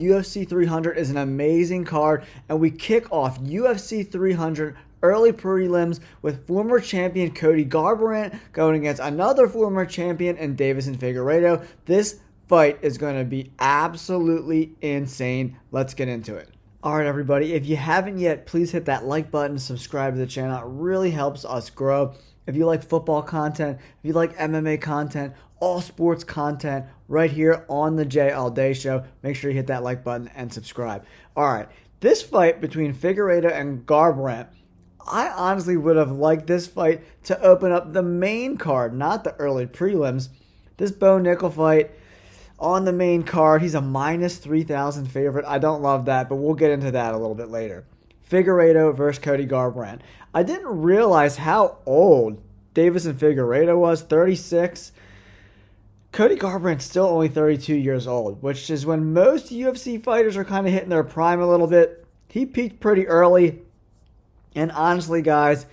UFC 300 is an amazing card, and we kick off UFC 300 early prelims with former champion Cody Garbrandt going against another former champion in Deiveson Figueiredo. This fight is going to be absolutely insane. Let's get into it. Alright everybody, if you haven't yet, please hit that like button, subscribe to the channel. It really helps us grow. If you like football content, if you like MMA content, all sports content, right here on the J All Day Show, make sure you hit that like button and subscribe. Alright, this fight between Figueiredo and Garbrandt, I honestly would have liked this fight to open up the main card, not the early prelims. This Bo Nickal fight on the main card, he's a minus 3,000 favorite. I don't love that, but we'll get into that a little bit later. Figueiredo versus Cody Garbrandt. I didn't realize how old Deiveson Figueiredo was, 36. Cody Garbrandt's still only 32 years old, which is when most UFC fighters are kind of hitting their prime a little bit. He peaked pretty early, and honestly, guys,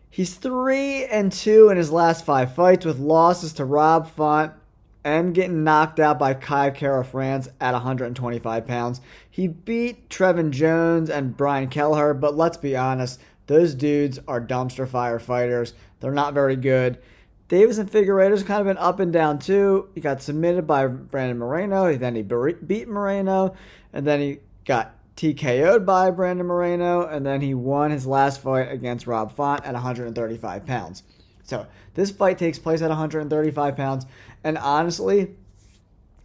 he's 3-2 in his last 5 fights with losses to Rob Font and getting knocked out by Kai Kara-France at 125 pounds. He beat Trevin Jones and Brian Kelleher, but let's be honest, those dudes are dumpster fire fighters. They're not very good. Deiveson Figueiredo's kind of been up and down too. He got submitted by Brandon Moreno, then he beat Moreno, and then he got TKO'd by Brandon Moreno, and then he won his last fight against Rob Font at 135 pounds. So this fight takes place at 135 pounds, and honestly,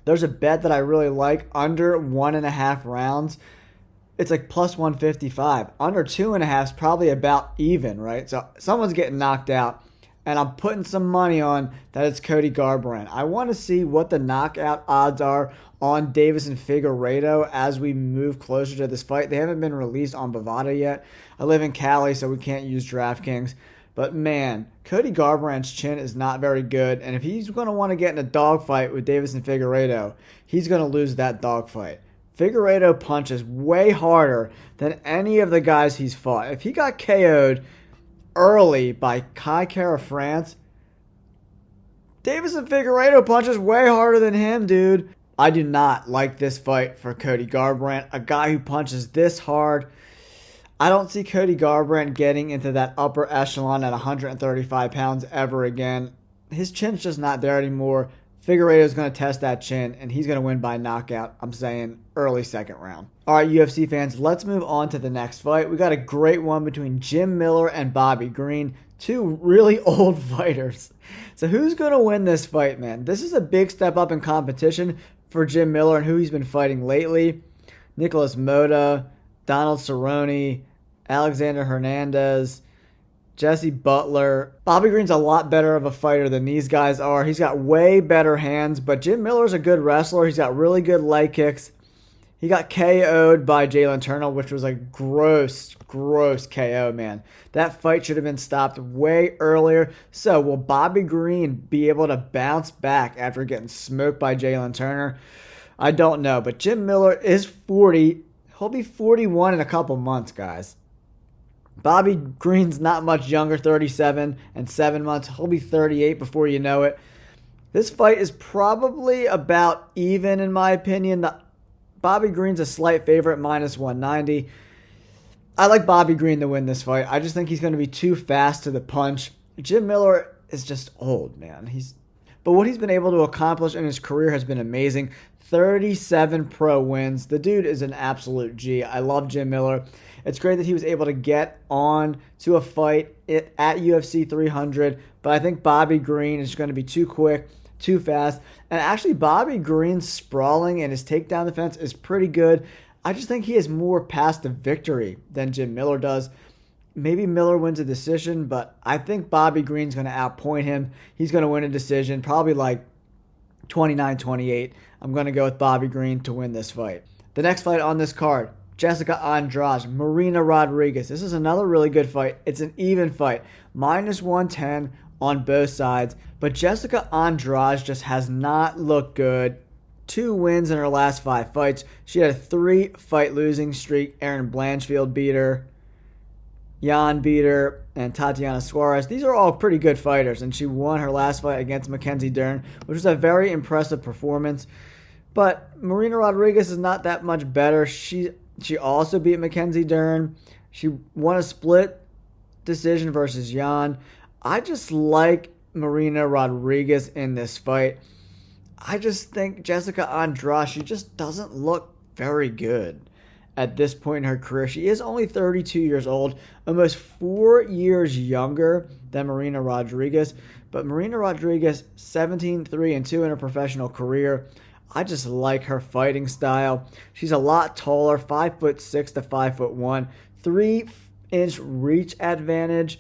there's a bet that I really like under 1.5 rounds. It's like plus 155. Under 2.5 is probably about even, right? So someone's getting knocked out, and I'm putting some money on that it's Cody Garbrandt. I want to see what the knockout odds are on Deiveson Figueiredo as we move closer to this fight. They haven't been released on Bovada yet. I live in Cali, so we can't use DraftKings. But man, Cody Garbrandt's chin is not very good, and if he's going to want to get in a dogfight with Deiveson Figueiredo, he's going to lose that dogfight. Figueiredo punches way harder than any of the guys he's fought. If he got KO'd early by Kai Kara-France, Deiveson Figueiredo punches way harder than him, dude. I do not like this fight for Cody Garbrandt, a guy who punches this hard. I don't see Cody Garbrandt getting into that upper echelon at 135 pounds ever again. His chin's just not there anymore. Figueiredo's going to test that chin, and he's going to win by knockout. I'm saying early second round. All right, UFC fans, let's move on to the next fight. We got a great one between Jim Miller and Bobby Green, two really old fighters. So who's going to win this fight, man? This is a big step up in competition for Jim Miller and who he's been fighting lately. Nicholas Mota, Donald Cerrone, Alexander Hernandez, Jesse Butler. Bobby Green's a lot better of a fighter than these guys are. He's got way better hands, but Jim Miller's a good wrestler. He's got really good leg kicks. He got KO'd by Xiaonan Turner, which was a gross KO, man. That fight should have been stopped way earlier. So will Bobby Green be able to bounce back after getting smoked by Xiaonan Turner? I don't know, but Jim Miller is 40. He'll be 41 in a couple months, guys. Bobby Green's not much younger, 37 and 7 months. He'll be 38 before you know it. This fight is probably about even, in my opinion. Bobby Green's a slight favorite, minus 190. I like Bobby Green to win this fight. I just think he's going to be too fast to the punch. Jim Miller is just old, man. But what he's been able to accomplish in his career has been amazing. 37 pro wins. The dude is an absolute G. I love Jim Miller. It's great that he was able to get on to a fight at UFC 300, but I think Bobby Green is going to be too quick, too fast. And actually, Bobby Green's sprawling and his takedown defense is pretty good. I just think he has more paths to victory than Jim Miller does. Maybe Miller wins a decision, but I think Bobby Green's going to outpoint him. He's going to win a decision, probably like 29-28. I'm going to go with Bobby Green to win this fight. The next fight on this card, Jessica Andrade, Marina Rodriguez. This is another really good fight. It's an even fight. Minus 110 on both sides. But Jessica Andrade just has not looked good. 2 wins in her last 5 fights. She had a 3-fight losing streak. Erin Blanchfield beat her. Jan beat her. And Tatiana Suarez. These are all pretty good fighters. And she won her last fight against Mackenzie Dern, which was a very impressive performance. But Marina Rodriguez is not that much better. She also beat Mackenzie Dern. She won a split decision versus Yan. I just like Marina Rodriguez in this fight. I just think Jessica Andrade, she just doesn't look very good at this point in her career. She is only 32 years old, almost 4 years younger than Marina Rodriguez. But Marina Rodriguez, 17-3-2 in her professional career. I just like her fighting style. She's a lot taller, 5'6" to 5'1", 3-inch reach advantage.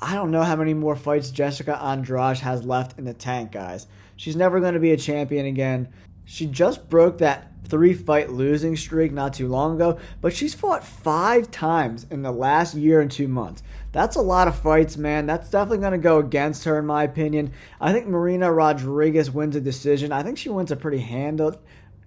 I don't know how many more fights Jessica Andrade has left in the tank, guys. She's never going to be a champion again. She just broke that 3-fight losing streak not too long ago, but she's fought 5 times in the last year and 2 months. That's a lot of fights, man. That's definitely going to go against her, in my opinion. I think Marina Rodriguez wins a decision. I think she wins a pretty handled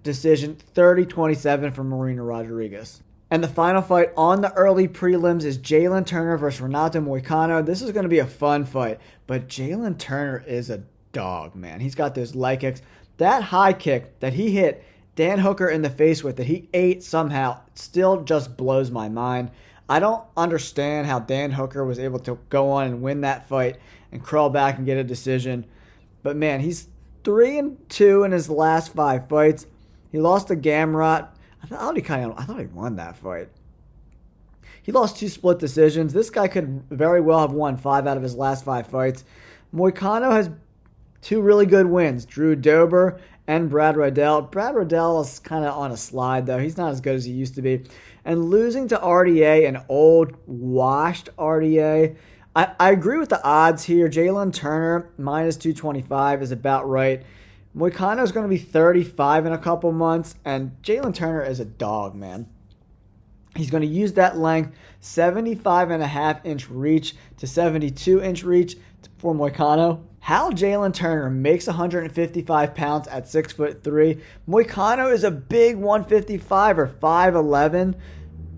decision, 30-27 for Marina Rodriguez. And the final fight on the early prelims is Jalen Turner versus Renato Moicano. This is going to be a fun fight, but Jalen Turner is a dog, man. He's got those leg kicks. That high kick that he hit Dan Hooker in the face with, that he ate somehow, still just blows my mind. I don't understand how Dan Hooker was able to go on and win that fight and crawl back and get a decision. But man, he's 3-2 in his last 5 fights. He lost to Gamrot. I thought he won that fight. He lost 2 split decisions. This guy could very well have won 5 out of his last 5 fights. Moicano has 2 really good wins, Drew Dober and Brad Riddell. Brad Riddell is kind of on a slide, though. He's not as good as he used to be. And losing to RDA, an old, washed RDA. I agree with the odds here. Jalen Turner, minus 225 is about right. Moicano is going to be 35 in a couple months, and Jalen Turner is a dog, man. He's going to use that length, 75.5-inch reach to 72-inch reach for Moicano. How Jalen Turner makes 155 pounds at 6'3". Moicano is a big 155 or 5'11".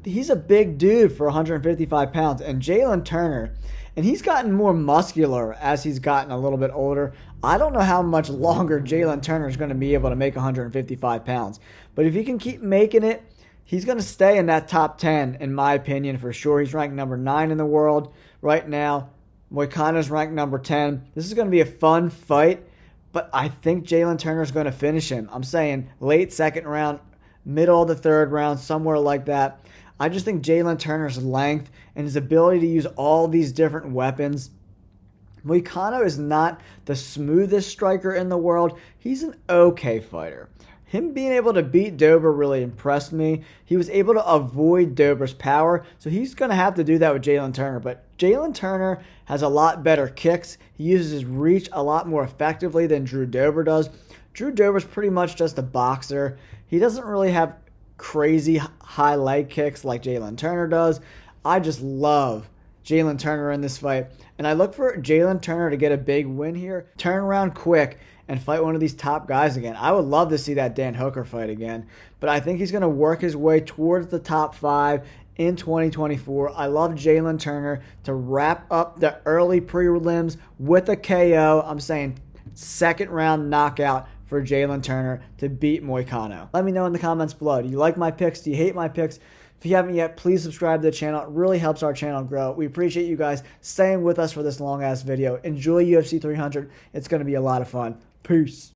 He's a big dude for 155 pounds. And Jalen Turner, and he's gotten more muscular as he's gotten a little bit older. I don't know how much longer Jalen Turner is going to be able to make 155 pounds. But if he can keep making it, he's going to stay in that top 10, in my opinion, for sure. He's ranked number 9 in the world right now. Moicano's ranked number 10. This is going to be a fun fight, but I think Jalen Turner's going to finish him. I'm saying late second round, middle of the third round, somewhere like that. I just think Jalen Turner's length and his ability to use all these different weapons. Moicano is not the smoothest striker in the world. He's an okay fighter. Him being able to beat Dober really impressed me. He was able to avoid Dober's power, so he's going to have to do that with Jalen Turner. But Jalen Turner has a lot better kicks. He uses his reach a lot more effectively than Drew Dober does. Drew Dober's pretty much just a boxer. He doesn't really have crazy high leg kicks like Jalen Turner does. I just love Jalen Turner in this fight, and I look for Jalen Turner to get a big win here, turn around quick, and fight one of these top guys again. I would love to see that Dan Hooker fight again, but I think he's going to work his way towards the top 5 in 2024. I love Jalen Turner to wrap up the early prelims with a KO. I'm saying second round knockout for Jalen Turner to beat Moicano. Let me know in the comments below. Do you like my picks? Do you hate my picks? If you haven't yet, please subscribe to the channel. It really helps our channel grow. We appreciate you guys staying with us for this long-ass video. Enjoy UFC 300. It's going to be a lot of fun. Peace.